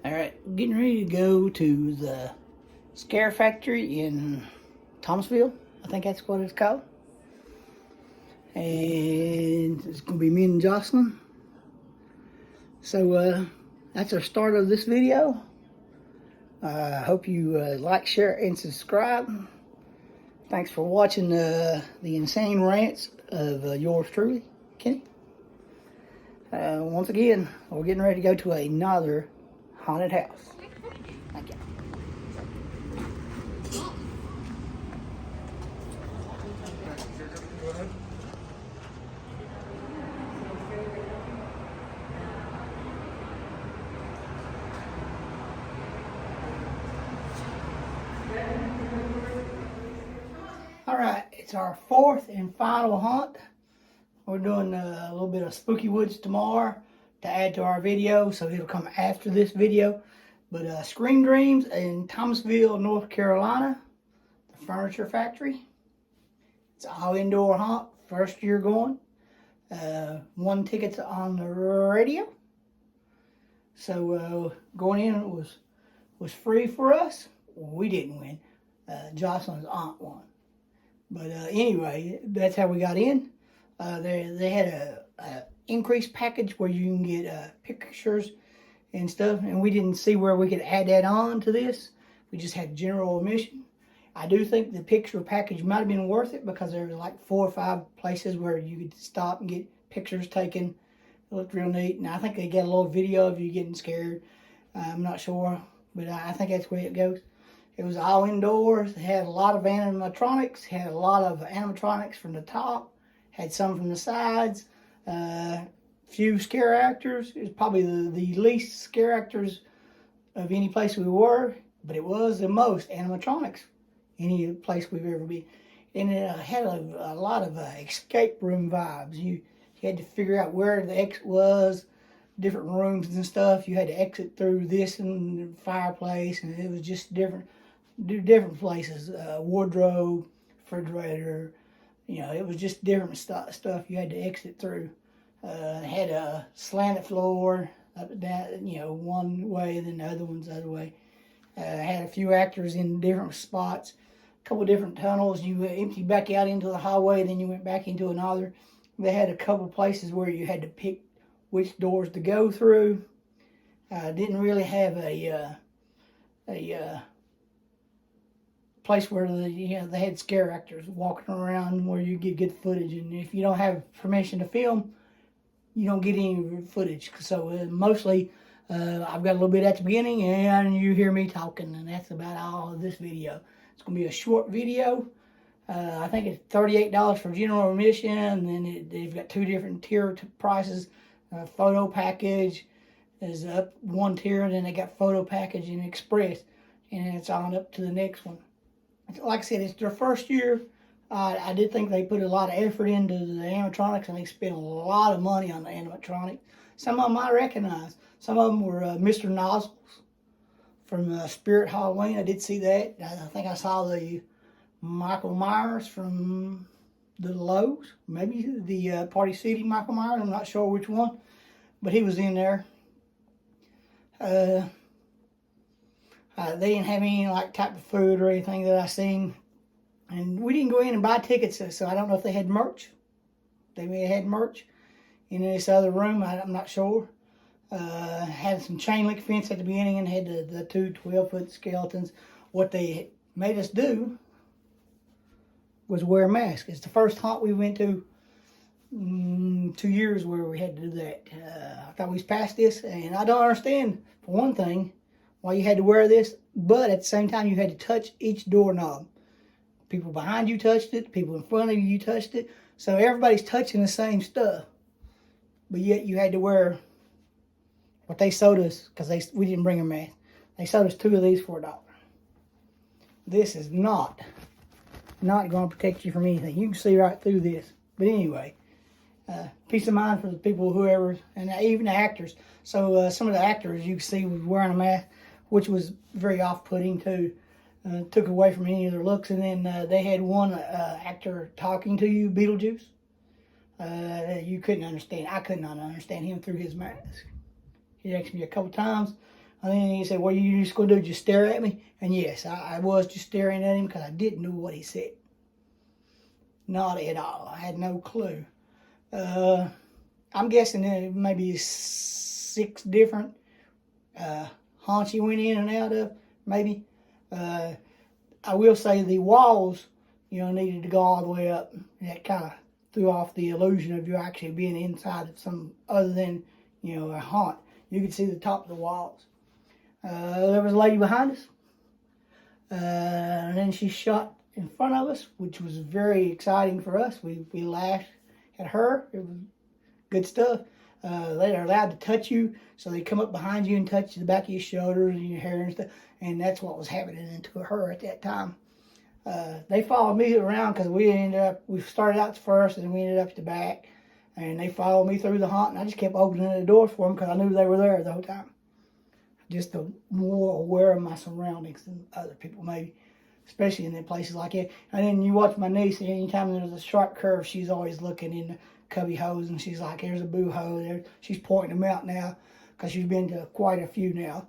Alright, getting ready to go to the Scare Factory in Thomasville. I think that's what it's called. And it's going to be me and Jocelyn. So that's our start of this video. I hope you like, share, and subscribe. Thanks for watching the insane rants of yours truly, Kenny. Once again, we're getting ready to go to another haunted house. Thank you. Alright, it's our fourth and final haunt. We're doing a little bit of Spooky Woods tomorrow to add to our video, so it'll come after this video. But Scream Dreams in Thomasville, North Carolina, the Furniture Factory. It's an all indoor haunt, first year going. One ticket's on the radio. So going in was free for us. We didn't win. Jocelyn's aunt won. But anyway, that's how we got in. They had a increased package where you can get pictures and stuff, and we didn't see where we could add that on to this. We just had general admission. I do think the picture package might have been worth it because there was like 4 or 5 places where you could stop and get pictures taken. It looked real neat, and I think they got a little video of you getting scared. I'm not sure, but I think that's the way it goes. It was all indoors. It had a lot of animatronics. Had a lot of animatronics from the top. Had some from the sides. Few scare actors. It was probably the least scare actors of any place we were, but it was the most animatronics any place we've ever been. And it had a lot of escape room vibes. You had to figure out where the exit was, different rooms and stuff. You had to exit through this and the fireplace, and it was just different places. Wardrobe, refrigerator. You know, it was just different stuff you had to exit through. Had a slanted floor, up and down, you know, one way, then the other one's the other way. Had a few actors in different spots, a couple different tunnels. You emptied back out into the hallway, then you went back into another. They had a couple places where you had to pick which doors to go through. Didn't really have a place where they had scare actors walking around where you get good footage, and if you don't have permission to film, you don't get any footage. So mostly I've got a little bit at the beginning and you hear me talking, and that's about all of this video. It's going to be a short video. I think it's $38 for general admission, and then they've got 2 different tier prices. Photo package is up one tier, and then they got photo package and express, and it's on up to the next one. Like I said, it's their first year. I did think they put a lot of effort into the animatronics, and they spent a lot of money on the animatronics. Some of them I recognize. Some of them were Mr. Nozzles from Spirit Halloween. I did see that. I think I saw the Michael Myers from the Lowe's. Maybe the Party City Michael Myers. I'm not sure which one. But he was in there. They didn't have any like type of food or anything that I seen. And we didn't go in and buy tickets, so I don't know if they had merch. They may have had merch in this other room. I'm not sure. Had some chain link fence at the beginning, and had the 2 12-foot skeletons. What they made us do was wear a mask. It's the first haunt we went to 2 years where we had to do that. I thought we was past this, and I don't understand, for one thing, why you had to wear this, but at the same time you had to touch each doorknob. People behind you touched it, people in front of you touched it, so everybody's touching the same stuff. But yet you had to wear what they sold us, because we didn't bring a mask. They sold us 2 of these for $1. This is not going to protect you from anything. You can see right through this. But anyway, peace of mind for the people, whoever, and even the actors. So some of the actors you can see was wearing a mask, which was very off-putting too. Took away from any of their looks. And then they had one actor talking to you, Beetlejuice. You couldn't understand. I could not understand him through his mask. He asked me a couple times And then he said, what are you just going to do, just stare at me? And yes, I was just staring at him because I didn't know what he said. Not at all. I had no clue. I'm guessing there maybe 6 different haunts he went in and out of, maybe. I will say the walls, needed to go all the way up. That kind of threw off the illusion of you actually being inside of some other than, a haunt. You could see the top of the walls. There was a lady behind us. And then she shot in front of us, which was very exciting for us. We laughed at her. It was good stuff. They're allowed to touch you, so they come up behind you and touch the back of your shoulders and your hair and stuff. And that's what was happening to her at that time. They followed me around because we started out first and we ended up at the back. And they followed me through the haunt, and I just kept opening the door for them because I knew they were there the whole time. Just more aware of my surroundings than other people maybe, especially in places like that. And then you watch my niece, and anytime there's a sharp curve, she's always looking in the cubby holes, and she's like, there's a boo hole there. She's pointing them out now because she's been to quite a few now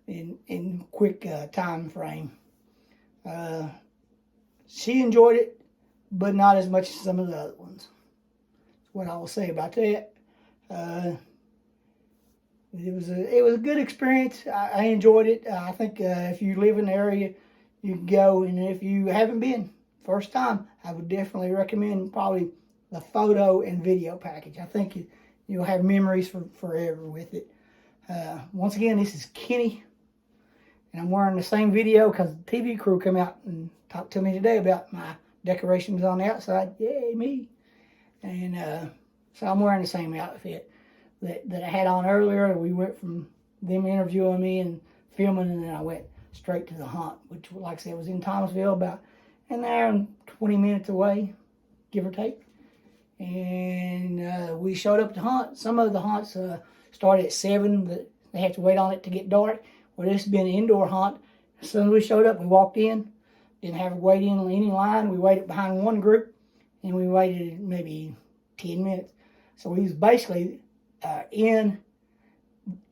in quick time frame. She enjoyed it, but not as much as some of the other ones. That's what I will say about that. It was a good experience. I enjoyed it. I think if you live in the area, you can go. And if you haven't been, first time, I would definitely recommend probably the photo and video package. I think you'll have memories for forever with it. Once again, this is Kenny, and I'm wearing the same video because the TV crew come out and talked to me today about my decorations on the outside. Yay, me. And so I'm wearing the same outfit that I had on earlier. We went from them interviewing me and filming, and then I went straight to the haunt, which, like I said, was in Thomasville, about an hour and 20 minutes away, give or take. And we showed up to haunt. Some of the haunts started at 7, but they have to wait on it to get dark. Well, this has been an indoor haunt. As soon as we showed up, we walked in, didn't have to wait in any line. We waited behind one group, and we waited maybe 10 minutes. So we was basically in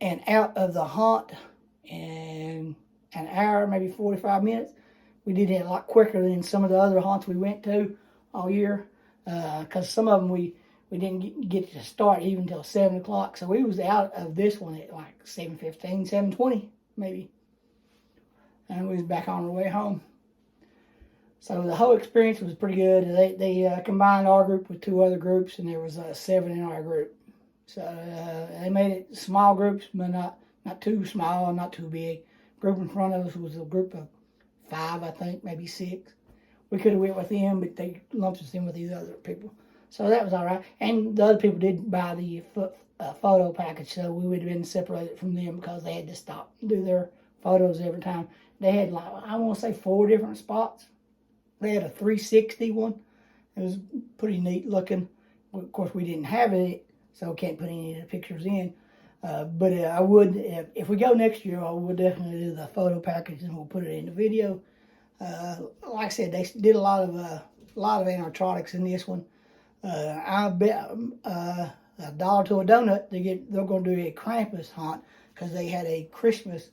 and out of the haunt in an hour, maybe 45 minutes. We did it a lot quicker than some of the other haunts we went to all year, because some of them we didn't get to start even until 7 o'clock. So we was out of this one at like 7:15, 7:20 maybe. And we was back on our way home. So the whole experience was pretty good. They combined our group with 2 other groups, and there was 7 in our group. So they made it small groups, but not too small and not too big. Group in front of us was a group of 5, I think, maybe 6. We could have went with them, but they lumped us in with these other people. So that was all right. And the other people did buy the photo package, so we would have been separated from them because they had to stop and do their photos every time. They had, like, I want to say 4 different spots. They had a 360 one. It was pretty neat looking. Of course, we didn't have it, so can't put any of the pictures in. But I would, if we go next year, I would definitely do the photo package, and we'll put it in the video. Like I said, they did a lot of animatronics in this one. I bet $1 to a donut they're going to do a Krampus haunt, because they had a Christmas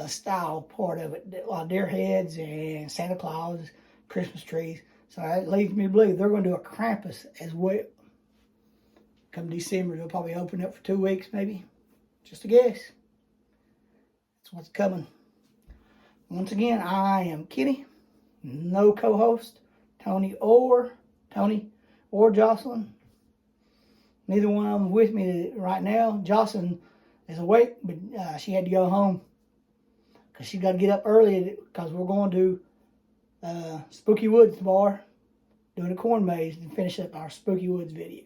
style part of it, like deer heads and Santa Claus, Christmas trees. So that leads me to believe they're going to do a Krampus as well. Come December, they'll probably open up for 2 weeks, maybe. Just a guess. That's what's coming. Once again, I am Kenny. No co-host, Tony or Jocelyn. Neither one of them with me right now. Jocelyn is awake, but she had to go home because she's got to get up early because we're going to Spooky Woods tomorrow, doing a corn maze and finish up our Spooky Woods video.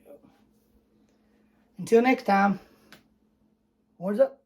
Until next time, what's up?